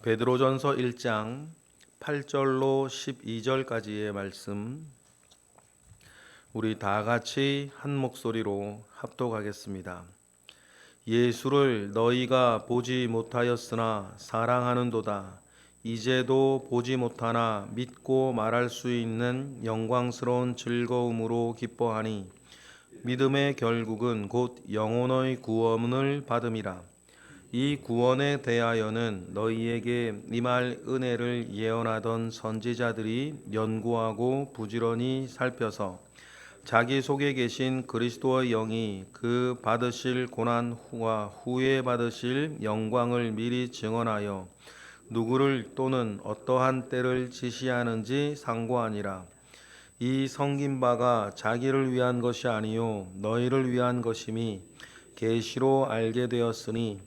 베드로전서 1장 8절로 12절까지의 말씀, 우리 다 같이 한 목소리로 합독하겠습니다. 예수를 너희가 보지 못하였으나 사랑하는도다. 이제도 보지 못하나 믿고 말할 수 있는 영광스러운 즐거움으로 기뻐하니 믿음의 결국은 곧 영혼의 구원을 받음이라. 이 구원에 대하여는 너희에게 임할 은혜를 예언하던 선지자들이 연구하고 부지런히 살펴서 자기 속에 계신 그리스도의 영이 그 받으실 고난 후와 후에 받으실 영광을 미리 증언하여 누구를 또는 어떠한 때를 지시하는지 상고하니라. 이 섬긴 바가 자기를 위한 것이 아니요 너희를 위한 것임이 계시로 알게 되었으니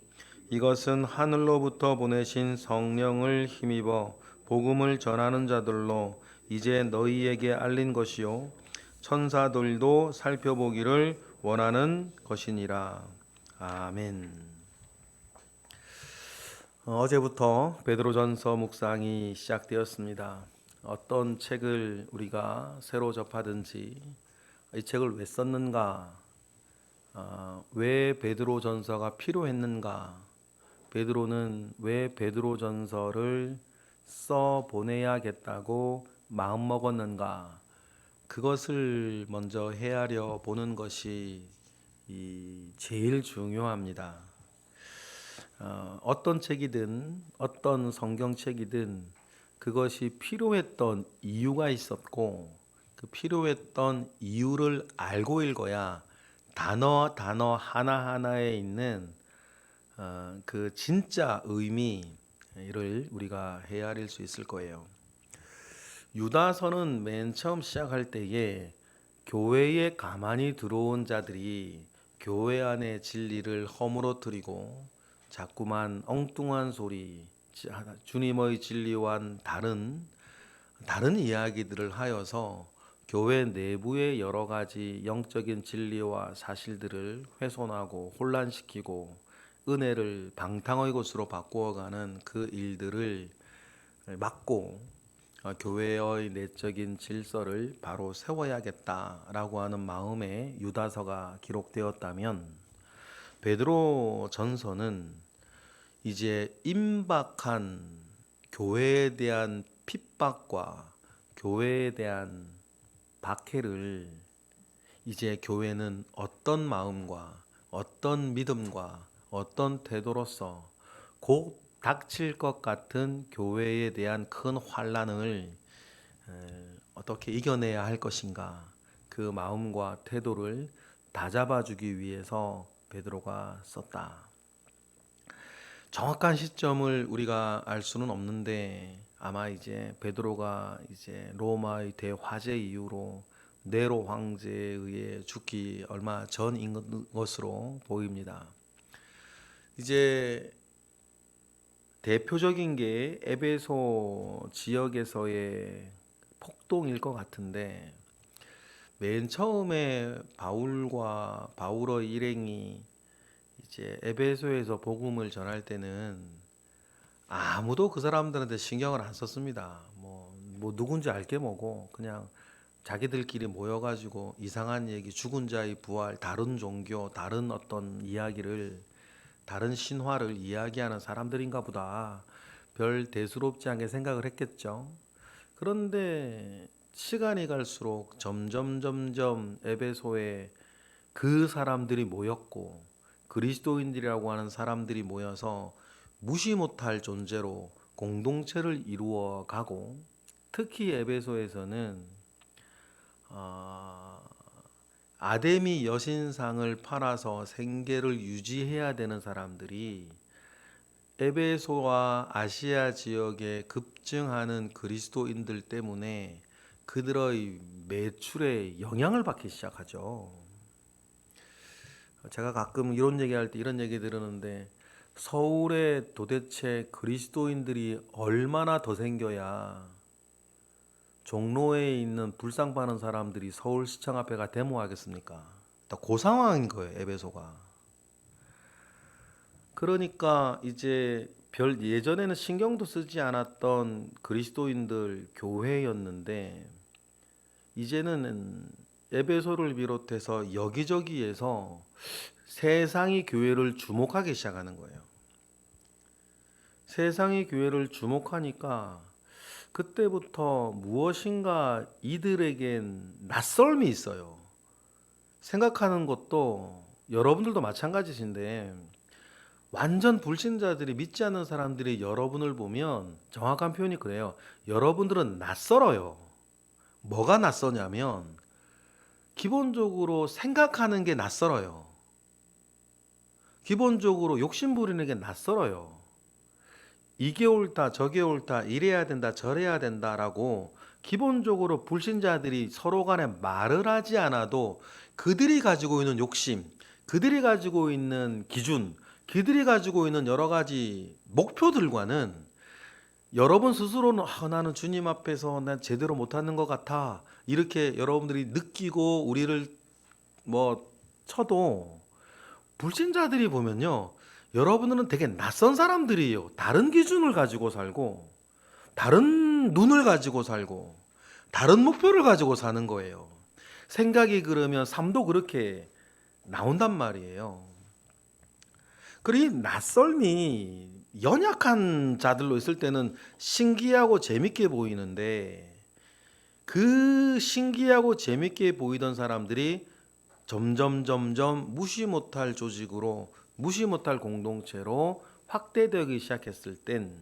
이것은 하늘로부터 보내신 성령을 힘입어 복음을 전하는 자들로 이제 너희에게 알린 것이요 천사들도 살펴보기를 원하는 것이니라. 아멘. 어제부터 베드로전서 묵상이 시작되었습니다. 어떤 책을 우리가 새로 접하든지 이 책을 왜 썼는가, 왜 베드로전서가 필요했는가, 베드로는 왜 베드로전서를 써 보내야겠다고 마음먹었는가, 그것을 먼저 헤아려 보는 것이 제일 중요합니다. 어떤 책이든 어떤 성경책이든 그것이 필요했던 이유가 있었고 그 필요했던 이유를 알고 읽어야 단어 하나하나에 있는 그 진짜 의미를 우리가 헤아릴 수 있을 거예요. 유다서는 맨 처음 시작할 때에 교회에 가만히 들어온 자들이 교회 안의 진리를 허물어뜨리고 자꾸만 엉뚱한 소리, 주님의 진리와는 다른 이야기들을 하여서 교회 내부의 여러 가지 영적인 진리와 사실들을 훼손하고 혼란시키고 은혜를 방탕의 곳으로 바꾸어가는 그 일들을 막고 교회의 내적인 질서를 바로 세워야겠다라고 하는 마음에 유다서가 기록되었다면, 베드로 전서는 이제 임박한 교회에 대한 핍박과 교회에 대한 박해를 이제 교회는 어떤 마음과 어떤 믿음과 어떤 태도로서 곧 닥칠 것 같은 교회에 대한 큰 환난을 어떻게 이겨내야 할 것인가, 그 마음과 태도를 다잡아주기 위해서 베드로가 썼다. 정확한 시점을 우리가 알 수는 없는데 아마 이제 베드로가 이제 로마의 대화재 이후로 네로 황제에 의해 죽기 얼마 전인 것으로 보입니다. 이제 대표적인 게 에베소 지역에서의 폭동일 것 같은데, 맨 처음에 바울의 일행이 이제 에베소에서 복음을 전할 때는 아무도 그 사람들한테 신경을 안 썼습니다. 뭐 누군지 알게 뭐고 그냥 자기들끼리 모여가지고 이상한 얘기, 죽은 자의 부활, 다른 종교, 다른 어떤 이야기를, 다른 신화를 이야기하는 사람들인가 보다, 별 대수롭지 않게 생각을 했겠죠. 그런데 시간이 갈수록 점점 에베소에 그 사람들이 모였고 그리스도인들이라고 하는 사람들이 모여서 무시 못할 존재로 공동체를 이루어 가고, 특히 에베소에서는 아데미 여신상을 팔아서 생계를 유지해야 되는 사람들이 에베소와 아시아 지역에 급증하는 그리스도인들 때문에 그들의 매출에 영향을 받기 시작하죠. 제가 가끔 이런 얘기할 때 이런 얘기 들으는데, 서울에 도대체 그리스도인들이 얼마나 더 생겨야 종로에 있는 불상 파는 사람들이 서울시청 앞에가 데모하겠습니까? 그 상황인 거예요, 에베소가. 그러니까 이제 별 예전에는 신경도 쓰지 않았던 그리스도인들 교회였는데 이제는 에베소를 비롯해서 여기저기에서 세상이 교회를 주목하기 시작하는 거예요. 세상이 교회를 주목하니까 그때부터 무엇인가 이들에겐 낯설미 있어요. 생각하는 것도 여러분들도 마찬가지신데 완전 불신자들이 믿지 않는 사람들이 여러분을 보면 정확한 표현이 그래요. 여러분들은 낯설어요. 뭐가 낯서냐면 기본적으로 생각하는 게 낯설어요. 기본적으로 욕심 부리는 게 낯설어요. 이게 옳다, 저게 옳다, 이래야 된다, 저래야 된다라고 기본적으로 불신자들이 서로 간에 말을 하지 않아도 그들이 가지고 있는 욕심, 그들이 가지고 있는 기준, 그들이 가지고 있는 여러 가지 목표들과는 여러분 스스로는 나는 주님 앞에서 난 제대로 못하는 것 같아 이렇게 여러분들이 느끼고 우리를 뭐 쳐도 불신자들이 보면요 여러분들은 되게 낯선 사람들이에요. 다른 기준을 가지고 살고 다른 눈을 가지고 살고 다른 목표를 가지고 사는 거예요. 생각이 그러면 삶도 그렇게 나온단 말이에요. 그리고 낯설미 연약한 자들로 있을 때는 신기하고 재밌게 보이는데 그 신기하고 재밌게 보이던 사람들이 점점 무시 못할 조직으로 무시 못할 공동체로 확대되기 시작했을 땐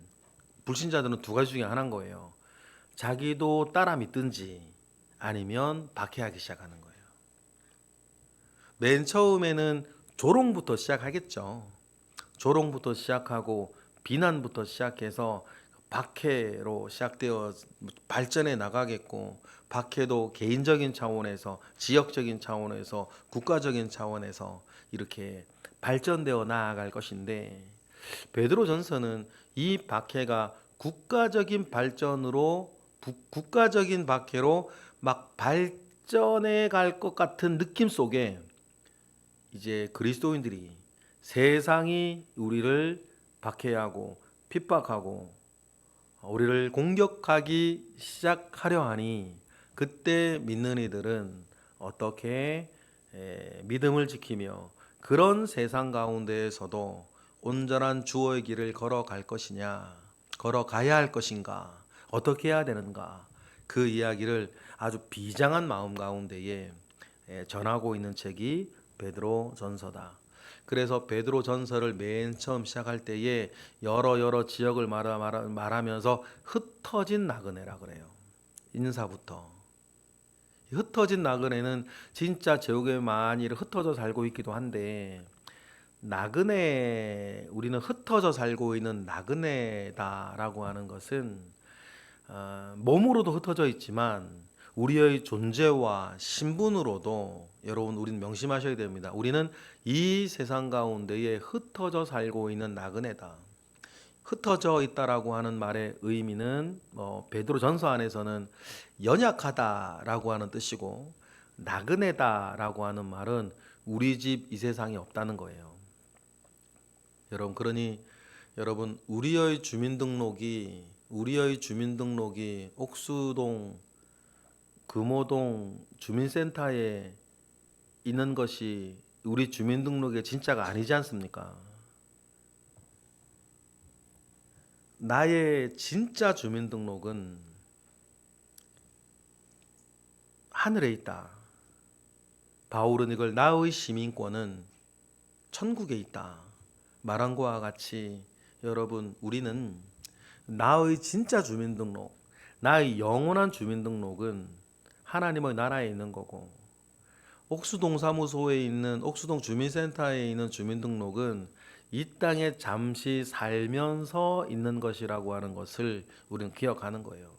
불신자들은 두 가지 중에 하나인 거예요. 자기도 따라 믿든지 아니면 박해하기 시작하는 거예요. 맨 처음에는 조롱부터 시작하겠죠. 조롱부터 시작하고 비난부터 시작해서 박해로 시작되어 발전해 나가겠고 박해도 개인적인 차원에서 지역적인 차원에서 국가적인 차원에서 이렇게 발전되어 나아갈 것인데 베드로전서는 이 박해가 국가적인 발전으로 국가적인 박해로 막 발전해 갈 것 같은 느낌 속에 이제 그리스도인들이 세상이 우리를 박해하고 핍박하고 우리를 공격하기 시작하려 하니 그때 믿는 이들은 어떻게 믿음을 지키며 그런 세상 가운데에서도 온전한 주의 길을 걸어갈 것이냐, 걸어가야 할 것인가, 어떻게 해야 되는가 그 이야기를 아주 비장한 마음 가운데에 전하고 있는 책이 베드로 전서다. 그래서 베드로 전서를 맨 처음 시작할 때에 여러 지역을 말하면서 흩어진 나그네라 그래요. 인사부터. 흩어진 나그네는 진짜 제국에 많이 흩어져 살고 있기도 한데 나그네 우리는 흩어져 살고 있는 나그네다라고 하는 것은 몸으로도 흩어져 있지만 우리의 존재와 신분으로도 여러분 우리는 명심하셔야 됩니다. 우리는 이 세상 가운데에 흩어져 살고 있는 나그네다. 흩어져 있다라고 하는 말의 의미는 베드로 전서 안에서는 연약하다라고 하는 뜻이고 나그네다라고 하는 말은 우리 집 이 세상에 없다는 거예요. 여러분 그러니 여러분 우리의 주민등록이 옥수동 금호동 주민센터에 있는 것이 우리 주민등록의 진짜가 아니지 않습니까? 나의 진짜 주민등록은 하늘에 있다. 바울은 이걸 나의 시민권은 천국에 있다. 말한 것과 같이 여러분 우리는 나의 진짜 주민등록, 나의 영원한 주민등록은 하나님의 나라에 있는 거고 옥수동 사무소에 있는 옥수동 주민센터에 있는 주민등록은 이 땅에 잠시 살면서 있는 것이라고 하는 것을 우리는 기억하는 거예요.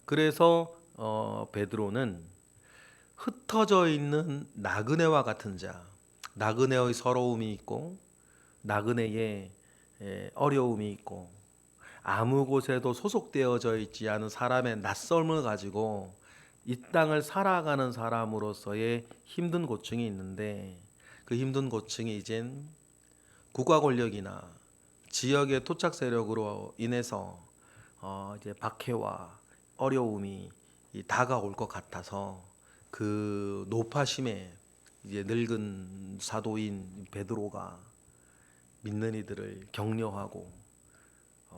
그래서 베드로는 흩어져 있는 나그네와 같은 자, 나그네의 서러움이 있고 나그네의 어려움이 있고 아무 곳에도 소속되어져 있지 않은 사람의 낯섦을 가지고 이 땅을 살아가는 사람으로서의 힘든 고충이 있는데 그 힘든 고충이 이젠 국가 권력이나 지역의 토착 세력으로 인해서 이제 박해와 어려움이 다가올 것 같아서 그 노파심에 이제 늙은 사도인 베드로가 믿는 이들을 격려하고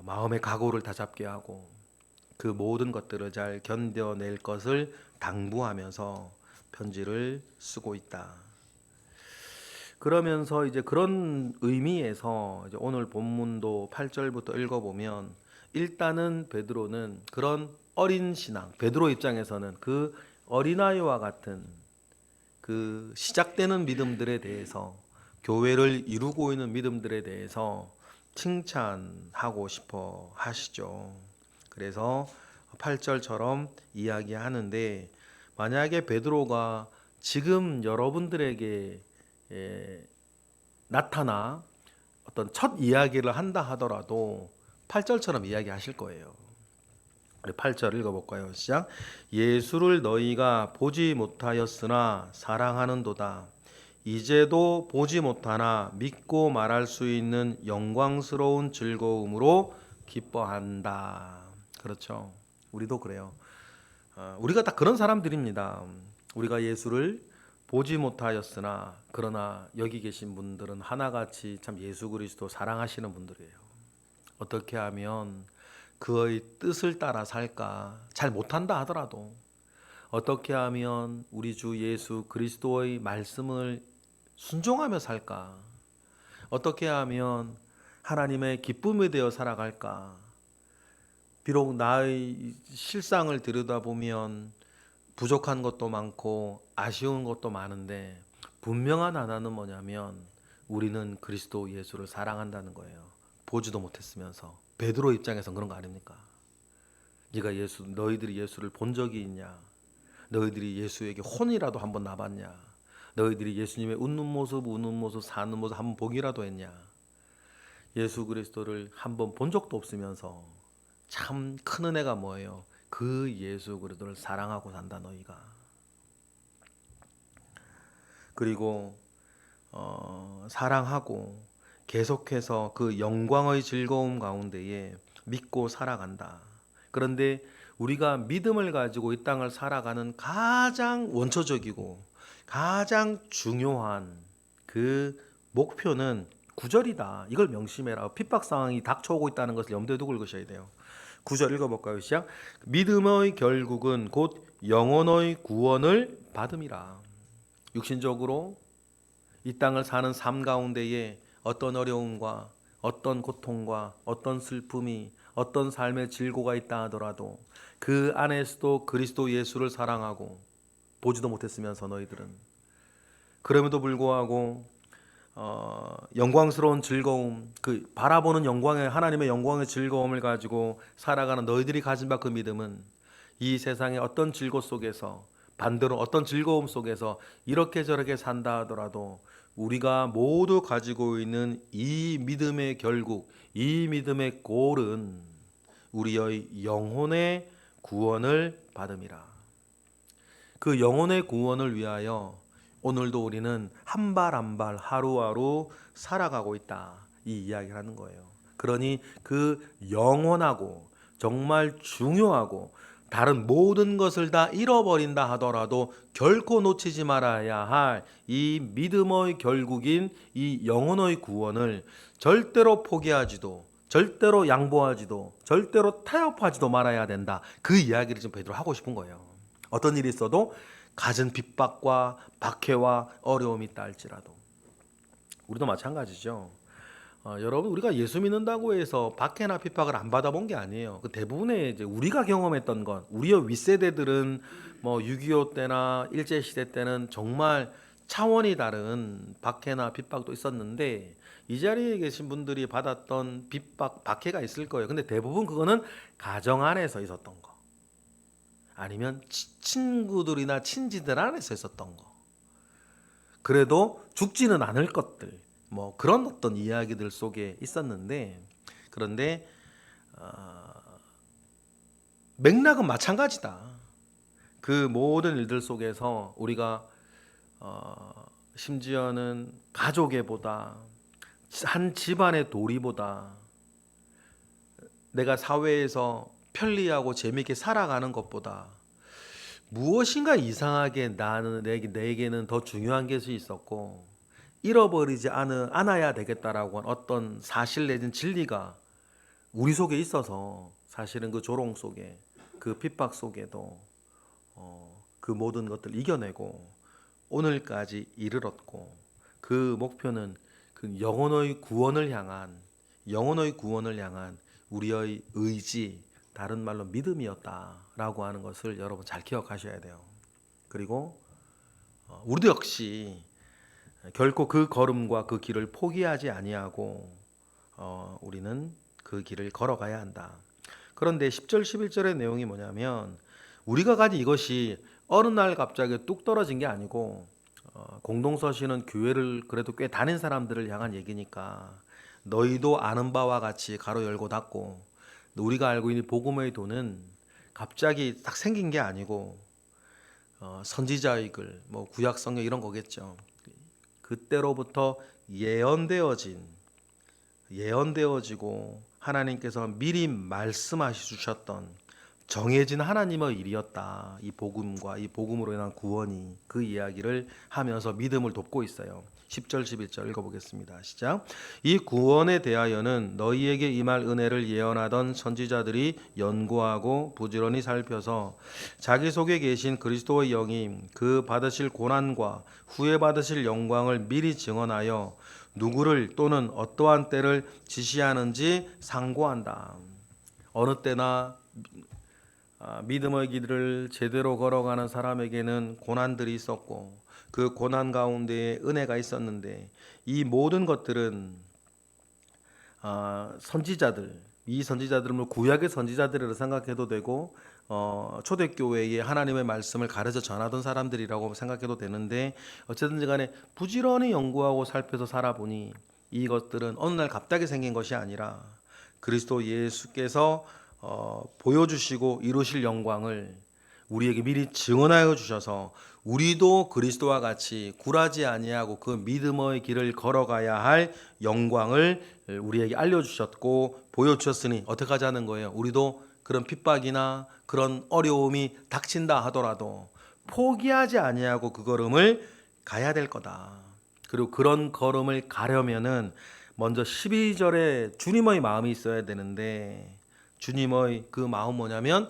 마음의 각오를 다잡게 하고 그 모든 것들을 잘 견뎌낼 것을 당부하면서 편지를 쓰고 있다. 그러면서 이제 그런 의미에서 이제 오늘 본문도 8절부터 읽어보면 일단은 베드로는 그런 어린 신앙, 베드로 입장에서는 그 어린아이와 같은 그 시작되는 믿음들에 대해서 교회를 이루고 있는 믿음들에 대해서 칭찬하고 싶어 하시죠. 그래서 8절처럼 이야기하는데 만약에 베드로가 지금 여러분들에게 나타나 어떤 첫 이야기를 한다 하더라도 8절처럼 이야기하실 거예요. 우리 8절 읽어볼까요? 시작. 예수를 너희가 보지 못하였으나 사랑하는도다. 이제도 보지 못하나 믿고 말할 수 있는 영광스러운 즐거움으로 기뻐한다. 그렇죠. 우리도 그래요. 우리가 딱 그런 사람들입니다. 우리가 예수를 보지 못하였으나 그러나 여기 계신 분들은 하나같이 참 예수 그리스도 사랑하시는 분들이에요. 어떻게 하면 그의 뜻을 따라 살까? 잘 못한다 하더라도 어떻게 하면 우리 주 예수 그리스도의 말씀을 순종하며 살까? 어떻게 하면 하나님의 기쁨이 되어 살아갈까? 비록 나의 실상을 들여다보면 부족한 것도 많고 아쉬운 것도 많은데 분명한 하나는 뭐냐면 우리는 그리스도 예수를 사랑한다는 거예요. 보지도 못했으면서. 베드로 입장에선 그런 거 아닙니까? 너희들이 예수를 본 적이 있냐? 너희들이 예수에게 혼이라도 한번 나봤냐? 너희들이 예수님의 웃는 모습, 사는 모습 한번 보기라도 했냐? 예수 그리스도를 한번 본 적도 없으면서 참 큰 은혜가 뭐예요? 그 예수 그리스도를 사랑하고 산다 너희가. 그리고 사랑하고 계속해서 그 영광의 즐거움 가운데에 믿고 살아간다. 그런데 우리가 믿음을 가지고 이 땅을 살아가는 가장 원초적이고 가장 중요한 그 목표는 구절이다. 이걸 명심해라. 핍박 상황이 닥쳐오고 있다는 것을 염두에 두고 읽으셔야 돼요. 9절 읽어볼까요? 시작. 믿음의 결국은 곧 영혼의 구원을 받음이라. 육신적으로 이 땅을 사는 삶 가운데에 어떤 어려움과 어떤 고통과 어떤 슬픔이 어떤 삶의 질고가 있다 하더라도 그 안에서도 그리스도 예수를 사랑하고 보지도 못했으면서 너희들은 그럼에도 불구하고 영광스러운 즐거움, 그 바라보는 영광의 하나님의 영광의 즐거움을 가지고 살아가는 너희들이 가진 바 그 믿음은 이 세상의 어떤 질고 속에서 반대로 어떤 즐거움 속에서 이렇게 저렇게 산다 하더라도 우리가 모두 가지고 있는 이 믿음의 결국, 이 믿음의 골은 우리의 영혼의 구원을 받음이라. 그 영혼의 구원을 위하여 오늘도 우리는 한 발 한 발 하루하루 살아가고 있다. 이 이야기를 하는 거예요. 그러니 그 영원하고 정말 중요하고 다른 모든 것을 다 잃어버린다 하더라도 결코 놓치지 말아야 할 이 믿음의 결국인 이 영혼의 구원을 절대로 포기하지도 절대로 양보하지도 절대로 타협하지도 말아야 된다. 그 이야기를 지금 베드로 하고 싶은 거예요. 어떤 일이 있어도 갖은 핍박과 박해와 어려움이 있다 할지라도 우리도 마찬가지죠. 여러분 우리가 예수 믿는다고 해서 박해나 핍박을 안 받아본 게 아니에요. 그 대부분의 이제 우리가 경험했던 건 우리의 윗세대들은 뭐 6.25 때나 일제 시대 때는 정말 차원이 다른 박해나 핍박도 있었는데 이 자리에 계신 분들이 받았던 핍박, 박해가 있을 거예요. 근데 대부분 그거는 가정 안에서 있었던 거. 아니면 친구들이나 친지들 안에서 있었던 거. 그래도 죽지는 않을 것들. 뭐 그런 어떤 이야기들 속에 있었는데 그런데 맥락은 마찬가지다. 그 모든 일들 속에서 우리가 심지어는 가족애보다 한 집안의 도리보다 내가 사회에서 편리하고 재미있게 살아가는 것보다 무엇인가 이상하게 내게는 더 중요한 것이 있었고 잃어버리지 않아야 되겠다라고 하는 어떤 사실 내진 진리가 우리 속에 있어서 사실은 그 조롱 속에 그 핍박 속에도 그 모든 것들을 이겨내고 오늘까지 이르렀고 그 목표는 그 영혼의 구원을 향한 우리의 의지, 다른 말로 믿음이었다라고 하는 것을 여러분 잘 기억하셔야 돼요. 그리고 우리도 역시 결코 그 걸음과 그 길을 포기하지 아니하고 우리는 그 길을 걸어가야 한다. 그런데 10절 11절의 내용이 뭐냐면 우리가 가진 이것이 어느 날 갑자기 뚝 떨어진 게 아니고 공동서신은 교회를 그래도 꽤 다닌 사람들을 향한 얘기니까 너희도 아는 바와 같이 가로 열고 닫고 우리가 알고 있는 복음의 도는 갑자기 딱 생긴 게 아니고 선지자의 글, 뭐 구약 성경 이런 거겠죠. 그때로부터 예언되어지고 하나님께서 미리 말씀하시 주셨던 정해진 하나님의 일이었다. 이 복음과 이 복음으로 인한 구원이 그 이야기를 하면서 믿음을 돕고 있어요. 10절 11절 읽어보겠습니다. 시작. 이 구원에 대하여는 너희에게 임할 은혜를 예언하던 선지자들이 연구하고 부지런히 살펴서 자기 속에 계신 그리스도의 영이 그 받으실 고난과 후에 받으실 영광을 미리 증언하여 누구를 또는 어떠한 때를 지시하는지 상고한다. 어느 때나 믿음의 길을 제대로 걸어가는 사람에게는 고난들이 있었고 그 고난 가운데에 은혜가 있었는데 이 모든 것들은 이 선지자들은 뭐 구약의 선지자들이라 생각해도 되고 초대교회에 하나님의 말씀을 가르쳐 전하던 사람들이라고 생각해도 되는데 어쨌든지 간에 부지런히 연구하고 살펴서 살아보니 이것들은 어느 날 갑자기 생긴 것이 아니라 그리스도 예수께서 보여주시고 이루실 영광을 우리에게 미리 증언하여 주셔서 우리도 그리스도와 같이 굴하지 아니하고 그 믿음의 길을 걸어가야 할 영광을 우리에게 알려주셨고 보여주셨으니 어떻게 하자는 거예요? 우리도 그런 핍박이나 그런 어려움이 닥친다 하더라도 포기하지 아니하고 그 걸음을 가야 될 거다. 그리고 그런 걸음을 가려면은 먼저 12절에 주님의 마음이 있어야 되는데 주님의 그 마음 뭐냐면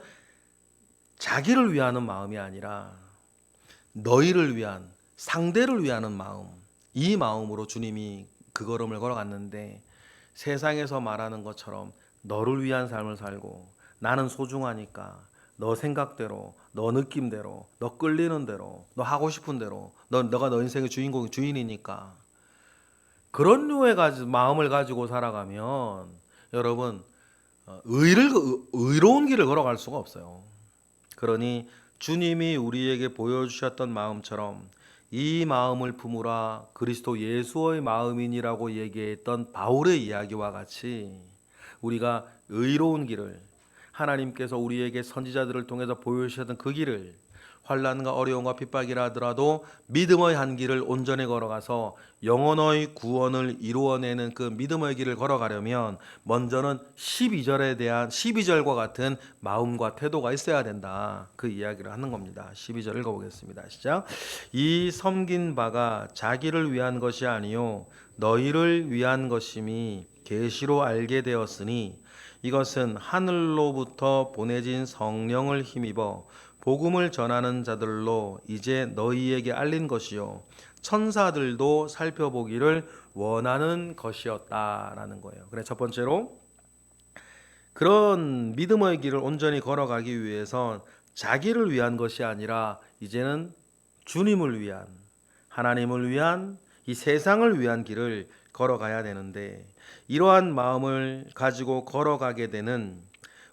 자기를 위하는 마음이 아니라 너희를 위한 상대를 위하는 마음, 이 마음으로 주님이 그 걸음을 걸어갔는데 세상에서 말하는 것처럼 너를 위한 삶을 살고 나는 소중하니까 너 생각대로, 너 느낌대로, 너 끌리는 대로, 너 하고 싶은 대로, 너가 너 인생의 주인이니까 그런 류의 마음을 가지고 살아가면 여러분 의로운 길을 걸어갈 수가 없어요. 그러니 주님이 우리에게 보여주셨던 마음처럼 이 마음을 품으라 그리스도 예수의 마음이니라고 얘기했던 바울의 이야기와 같이 우리가 의로운 길을 하나님께서 우리에게 선지자들을 통해서 보여주셨던 그 길을 환난과 어려움과 핍박이라 하더라도 믿음의 한 길을 온전히 걸어가서 영혼의 구원을 이루어내는 그 믿음의 길을 걸어가려면 먼저는 12절과 같은 마음과 태도가 있어야 된다. 그 이야기를 하는 겁니다. 12절 읽어보겠습니다. 시작. 이 섬긴 바가 자기를 위한 것이 아니요 너희를 위한 것임이 계시로 알게 되었으니 이것은 하늘로부터 보내진 성령을 힘입어 복음을 전하는 자들로 이제 너희에게 알린 것이요 천사들도 살펴보기를 원하는 것이었다라는 거예요. 그래 첫 번째로 그런 믿음의 길을 온전히 걸어가기 위해선 자기를 위한 것이 아니라 이제는 주님을 위한 하나님을 위한 이 세상을 위한 길을 걸어가야 되는데 이러한 마음을 가지고 걸어가게 되는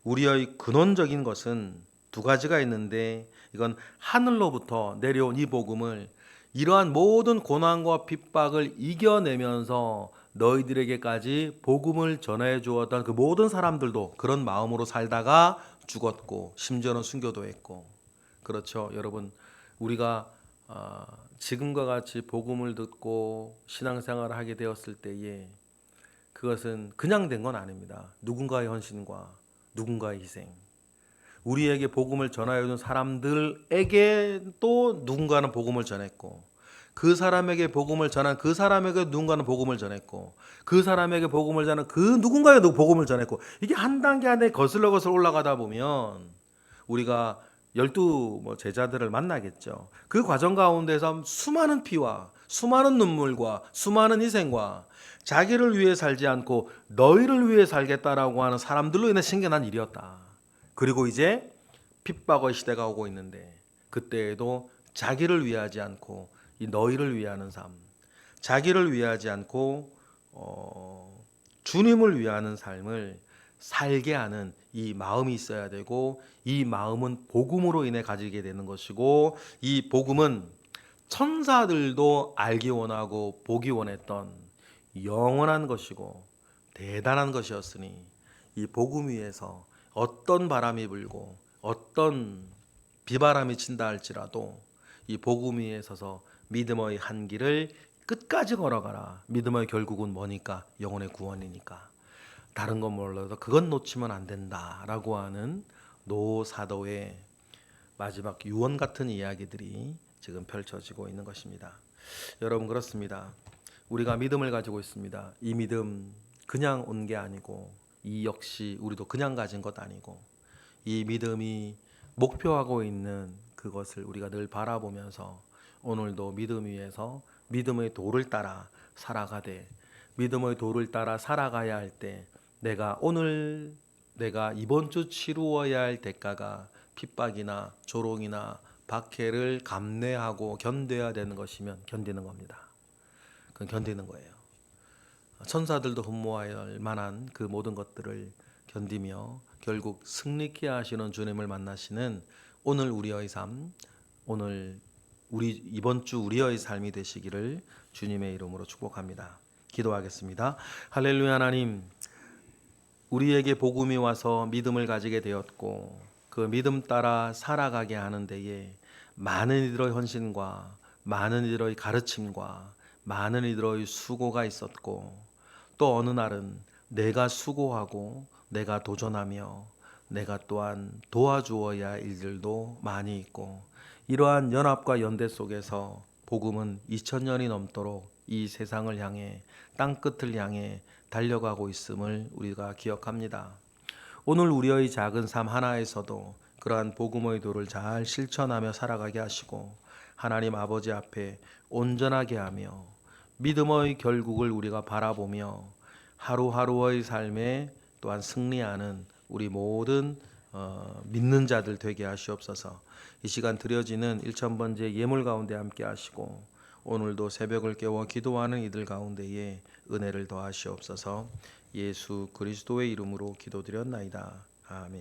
우리의 근원적인 것은 두 가지가 있는데 이건 하늘로부터 내려온 이 복음을 이러한 모든 고난과 핍박을 이겨내면서 너희들에게까지 복음을 전해 주었던 그 모든 사람들도 그런 마음으로 살다가 죽었고 심지어는 순교도 했고 그렇죠 여러분 우리가 지금과 같이 복음을 듣고 신앙생활을 하게 되었을 때에 그것은 그냥 된 건 아닙니다. 누군가의 헌신과 누군가의 희생. 우리에게 복음을 전하여 준 사람들에게 또 누군가는 복음을 전했고, 그 사람에게 복음을 전한 그 사람에게 누군가는 복음을 전했고, 그 사람에게 복음을 전한 그 누군가에게 복음을 전했고, 이게 한 단계 한 단계 거슬러 올라가다 보면 우리가 12 제자들을 만나겠죠. 그 과정 가운데서 수많은 피와 수많은 눈물과 수많은 희생과 자기를 위해 살지 않고 너희를 위해 살겠다라고 하는 사람들로 인해 생겨난 일이었다. 그리고 이제 핍박의 시대가 오고 있는데, 그때에도 자기를 위하지 않고 이 너희를 위하는 삶, 자기를 위하지 않고 주님을 위하는 삶을 살게 하는 이 마음이 있어야 되고, 이 마음은 복음으로 인해 가지게 되는 것이고, 이 복음은 천사들도 알기 원하고 보기 원했던 영원한 것이고 대단한 것이었으니, 이 복음 위에서 어떤 바람이 불고 어떤 비바람이 친다 할지라도 이 복음 위에 서서 믿음의 한 길을 끝까지 걸어가라. 믿음의 결국은 뭐니까? 영혼의 구원이니까. 다른 건 몰라도 그건 놓치면 안 된다라고 하는 노 사도의 마지막 유언 같은 이야기들이 지금 펼쳐지고 있는 것입니다. 여러분, 그렇습니다. 우리가 믿음을 가지고 있습니다. 이 믿음 그냥 온 게 아니고, 이 역시 우리도 그냥 가진 것 아니고, 이 믿음이 목표하고 있는 그것을 우리가 늘 바라보면서 오늘도 믿음 위에서 믿음의 도를 따라 살아가되, 믿음의 도를 따라 살아가야 할 때 내가 이번 주 치루어야 할 대가가 핍박이나 조롱이나 박해를 감내하고 견뎌야 되는 것이면 견디는 겁니다. 그건 견디는 거예요. 천사들도 흠모할 만한 그 모든 것들을 견디며 결국 승리케 하시는 주님을 만나시는 오늘 우리의 삶, 오늘 이번 주 우리의 삶이 되시기를 주님의 이름으로 축복합니다. 기도하겠습니다. 할렐루야. 하나님, 우리에게 복음이 와서 믿음을 가지게 되었고, 그 믿음 따라 살아가게 하는 데에 많은 이들의 헌신과 많은 이들의 가르침과 많은 이들의 수고가 있었고, 또 어느 날은 내가 수고하고 내가 도전하며 내가 또한 도와주어야 할 일들도 많이 있고, 이러한 연합과 연대 속에서 복음은 2000년이 넘도록 이 세상을 향해, 땅끝을 향해 달려가고 있음을 우리가 기억합니다. 오늘 우리의 작은 삶 하나에서도 그러한 복음의 도를 잘 실천하며 살아가게 하시고, 하나님 아버지 앞에 온전하게 하며 믿음의 결국을 우리가 바라보며 하루하루의 삶에 또한 승리하는 우리 모든 믿는 자들 되게 하시옵소서. 이 시간 드려지는 1000번째 예물 가운데 함께 하시고, 오늘도 새벽을 깨워 기도하는 이들 가운데에 은혜를 더하시옵소서. 예수 그리스도의 이름으로 기도드렸나이다. 아멘.